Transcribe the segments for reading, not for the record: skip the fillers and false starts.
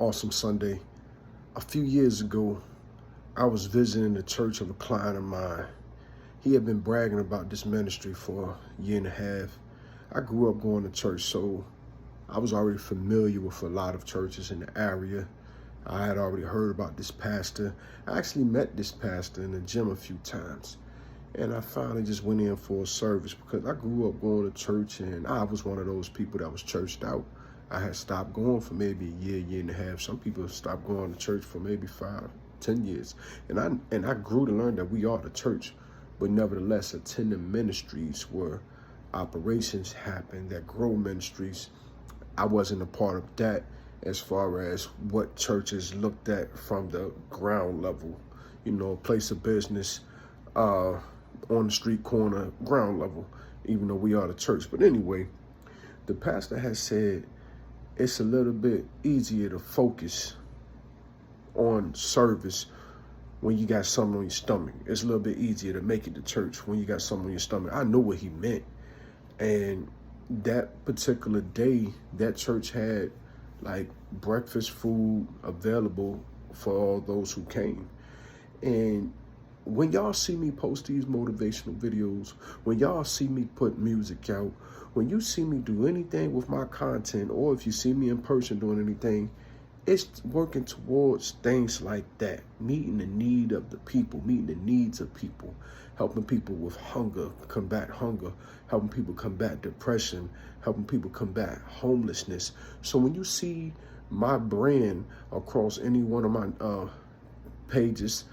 Awesome Sunday. A few years ago, I was visiting the church of a client of mine. He had been bragging about this ministry for a year and a half. I grew up going to church, so I was already familiar with a lot of churches in the area. I had already heard about this pastor. I actually met this pastor in the gym a few times. And I finally just went in for a service because I grew up going to church and I was one of those people that was churched out. I had stopped going for maybe a year and a half. Some people have stopped going to church for maybe 5, 10 years. And I grew to learn that we are the church, but nevertheless attending ministries where operations happen, that grow ministries. I wasn't a part of that as far as what churches looked at from the ground level, place of business, on the street corner, ground level, even though we are the church. But anyway, the pastor has said it's a little bit easier to focus on service when you got something on your stomach. It's a little bit easier to make it to church when you got something on your stomach. I know what he meant. And that particular day, that church had like breakfast food available for all those who came. And when y'all see me post these motivational videos, when y'all see me put music out, when you see me do anything with my content, or if you see me in person doing anything, it's working towards things like that, meeting the need of the people, meeting the needs of people, helping people with hunger, combat hunger, helping people combat depression, helping people combat homelessness. So when you see my brand across any one of my pages,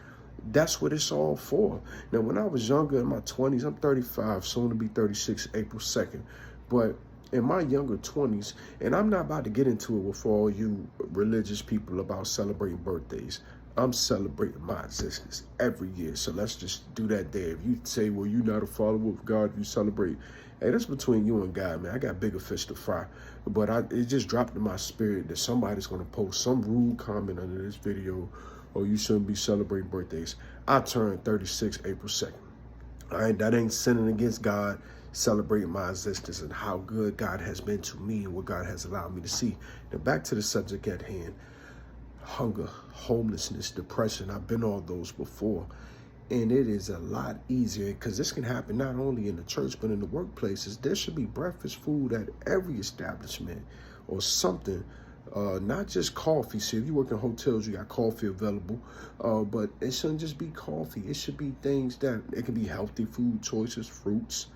that's what it's all for. Now, when I was younger in my 20s, I'm 35, soon to be 36 April 2nd. But in my younger 20s, and I'm not about to get into it with all you religious people about celebrating birthdays. I'm celebrating my existence every year. So let's just do that there. If you say, well, you're not a follower of God, you celebrate. Hey, that's between you and God, man. I got bigger fish to fry. But it just dropped in my spirit that somebody's going to post some rude comment under this video, or you shouldn't be celebrating birthdays. I turned 36 April 2nd. That ain't sinning against God, celebrating my existence and how good God has been to me and what God has allowed me to see. Now back to the subject at hand. Hunger, homelessness, depression. I've been all those before. And it is a lot easier because this can happen not only in the church, but in the workplaces. There should be breakfast food at every establishment or something. Not just coffee. See, if you work in hotels, you got coffee available. But it shouldn't just be coffee. It should be things that it can be healthy food choices, fruits,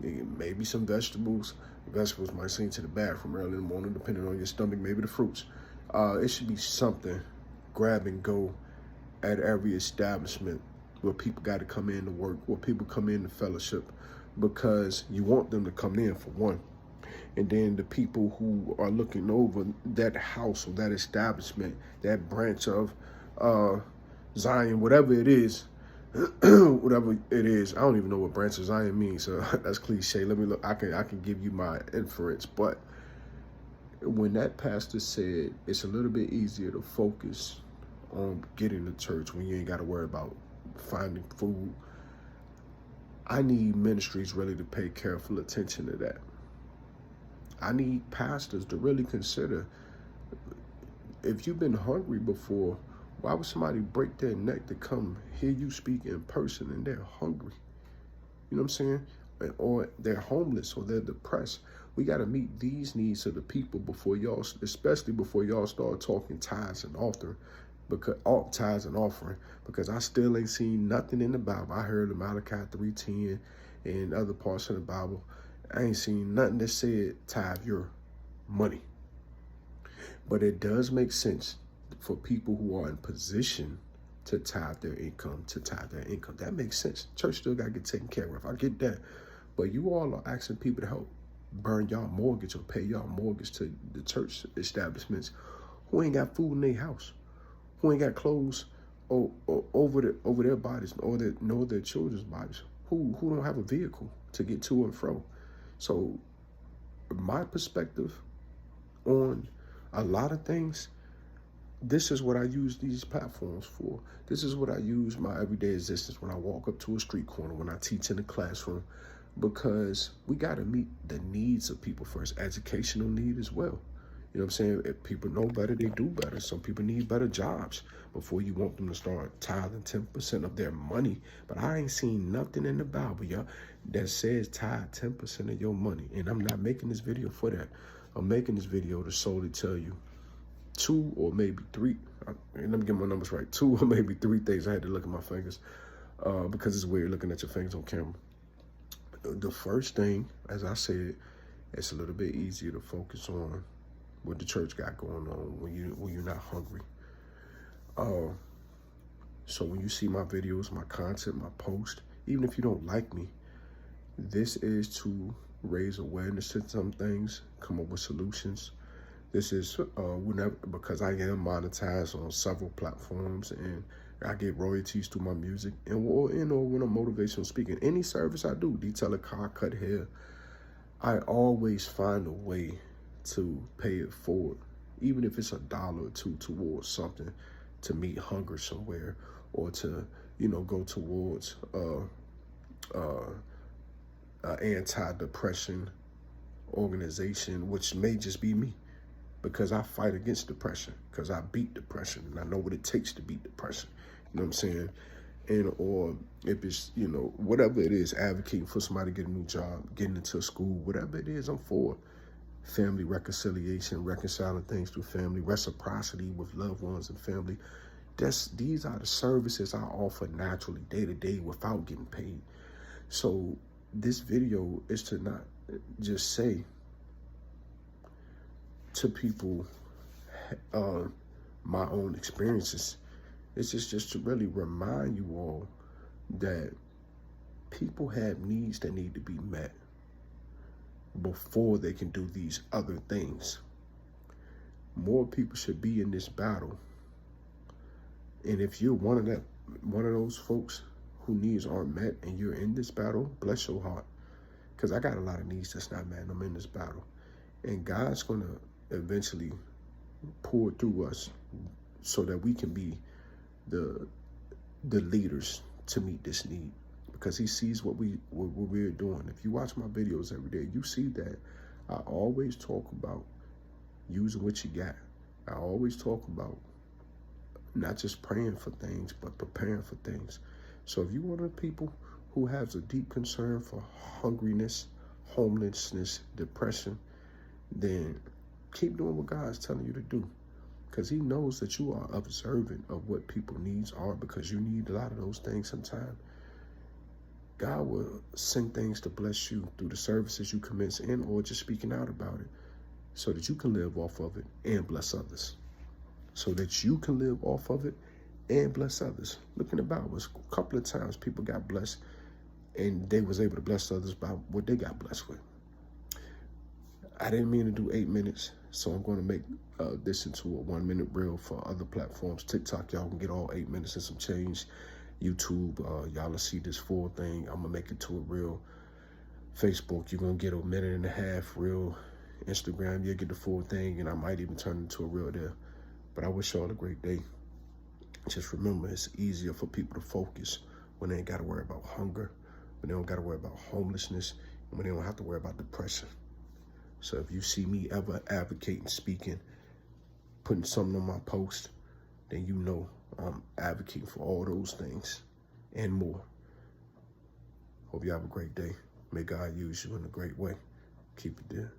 maybe some vegetables. Vegetables might seem to the bathroom early in the morning, depending on your stomach, maybe the fruits. It should be something grab and go at every establishment where people got to come in to work, where people come in to fellowship, because you want them to come in for one. And then the people who are looking over that house or that establishment, that branch of Zion, whatever it is, whatever it is, I don't even know what branch of Zion means, so that's cliche. Let me look. I can give you my inference, but when that pastor said it's a little bit easier to focus on getting to church when you ain't got to worry about finding food, I need ministries really to pay careful attention to that. I need pastors to really consider, if you've been hungry before, why would somebody break their neck to come hear you speak in person and they're hungry? You know what I'm saying? Or they're homeless or they're depressed. We got to meet these needs of the people before y'all, especially before y'all start talking tithes and offering, because I still ain't seen nothing in the Bible. I heard of Malachi 3:10 and other parts of the Bible. I ain't seen nothing that said tithe your money. But it does make sense for people who are in position to tithe their income, That makes sense. Church still got to get taken care of. I get that. But you all are asking people to help burn y'all mortgage or pay y'all mortgage to the church establishments who ain't got food in their house, who ain't got clothes over their bodies or their children's bodies, who don't have a vehicle to get to and fro. So my perspective on a lot of things, this is what I use these platforms for. This is what I use my everyday existence when I walk up to a street corner, when I teach in a classroom, because we got to meet the needs of people first, educational need as well. You know what I'm saying? If people know better, they do better. Some people need better jobs before you want them to start tithing 10% of their money. But I ain't seen nothing in the Bible, y'all, that says tithe 10% of your money. And I'm not making this video for that. I'm making this video to solely tell you two or maybe three, and let me get my numbers right, two or maybe three things. I had to look at my fingers because it's weird looking at your fingers on camera. The first thing, as I said, it's a little bit easier to focus on what the church got going on when you're not hungry. So when you see my videos, my content, my post, even if you don't like me, this is to raise awareness to some things, come up with solutions. This is because I am monetized on several platforms and I get royalties through my music. And when I'm motivational speaking, any service I do, detail a car, cut hair, I always find a way to pay it forward, even if it's $1 or $2 towards something, to meet hunger somewhere, or to, go towards anti-depression organization, which may just be me, because I fight against depression, because I beat depression, and I know what it takes to beat depression. You know what I'm saying? And or if it's, whatever it is, advocating for somebody to get a new job, getting into a school, whatever it is, I'm for family reconciliation, reconciling things through family, reciprocity with loved ones and family. These are the services I offer naturally, day to day, without getting paid. So this video is to not just say to people my own experiences. It's just to really remind you all that people have needs that need to be met before they can do these other things. More people should be in this battle. And if you're one of those folks who needs aren't met and you're in this battle, bless your heart. Because I got a lot of needs that's not met and I'm in this battle. And God's going to eventually pour through us so that we can be the leaders to meet this need, because he sees what we're doing. If you watch my videos every day, you see that I always talk about using what you got. I always talk about not just praying for things, but preparing for things. So if you're one of the people who has a deep concern for hungriness, homelessness, depression, then keep doing what God's telling you to do, because he knows that you are observant of what people's needs are, because you need a lot of those things sometimes. God will send things to bless you through the services you commence in, or just speaking out about it, so that you can live off of it and bless others. So that you can live off of it and bless others. Look in the Bible, a couple of times people got blessed and they was able to bless others by what they got blessed with. I didn't mean to do 8 minutes, so I'm going to make this into a 1-minute reel for other platforms. TikTok, y'all can get all 8 minutes and some change. YouTube, y'all will see this full thing. I'm going to make it to a reel. Facebook, you're going to get a 1.5-minute reel. Instagram, you'll get the full thing, and I might even turn it into a reel there. But I wish y'all a great day. Just remember, it's easier for people to focus when they ain't got to worry about hunger, when they don't got to worry about homelessness, and when they don't have to worry about depression. So if you see me ever advocating, speaking, putting something on my post, then you know I'm advocating for all those things and more. Hope you have a great day. May God use you in a great way. Keep it there.